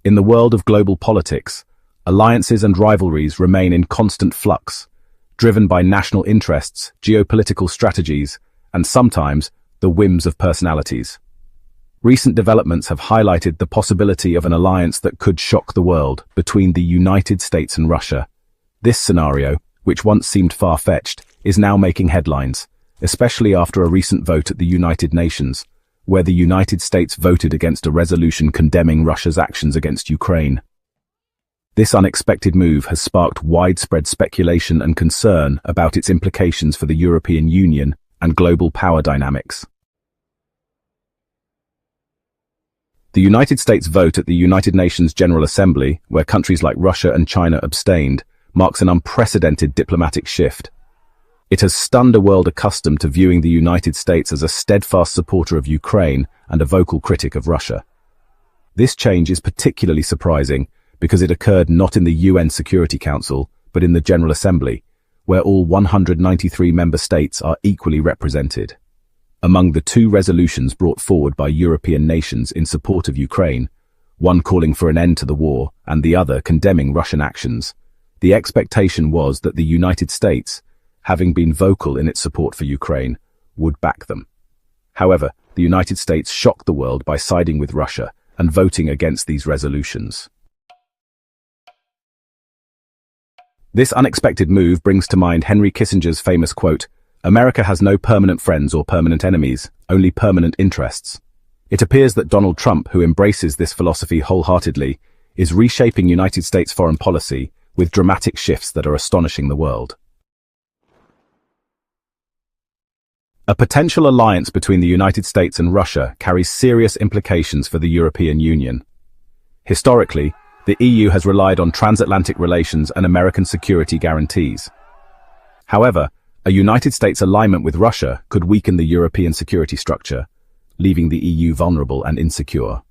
In the world of global politics, alliances and rivalries remain in constant flux, driven by national interests, geopolitical strategies, and sometimes the whims of personalities. Recent developments have highlighted the possibility of an alliance that could shock the world between the United States and Russia. This scenario, which once seemed far-fetched, is now making headlines, especially after a recent vote at the United Nations, where the United States voted against a resolution condemning Russia's actions against Ukraine. This unexpected move has sparked widespread speculation and concern about its implications for the European Union and global power dynamics. The United States vote at the United Nations General Assembly, where countries like Russia and China abstained, marks an unprecedented diplomatic shift. It has stunned a world accustomed to viewing the United States as a steadfast supporter of Ukraine and a vocal critic of Russia. This change is particularly surprising because it occurred not in the UN Security Council, but in the General Assembly, where all 193 member states are equally represented. Among the two resolutions brought forward by European nations in support of Ukraine, one calling for an end to the war and the other condemning Russian actions, the expectation was that the United States, having been vocal in its support for Ukraine, would back them. However, the United States shocked the world by siding with Russia and voting against these resolutions. This unexpected move brings to mind Henry Kissinger's famous quote, "America has no permanent friends or permanent enemies, only permanent interests." It appears that Donald Trump, who embraces this philosophy wholeheartedly, is reshaping United States foreign policy with dramatic shifts that are astonishing the world. A potential alliance between the United States and Russia carries serious implications for the European Union. Historically, the EU has relied on transatlantic relations and American security guarantees. However, a United States alignment with Russia could weaken the European security structure, leaving the EU vulnerable and insecure.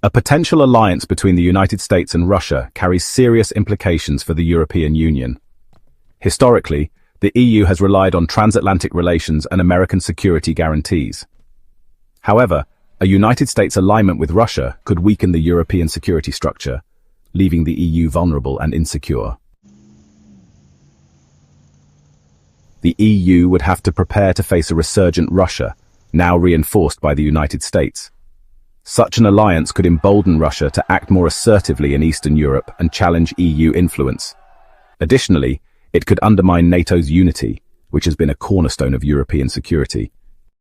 A potential alliance between the United States and Russia carries serious implications for the European Union. Historically, the EU has relied on transatlantic relations and American security guarantees. However, a United States alignment with Russia could weaken the European security structure, leaving the EU vulnerable and insecure. The EU would have to prepare to face a resurgent Russia, now reinforced by the United States. Such an alliance could embolden Russia to act more assertively in Eastern Europe and challenge EU influence. Additionally, it could undermine NATO's unity, which has been a cornerstone of European security.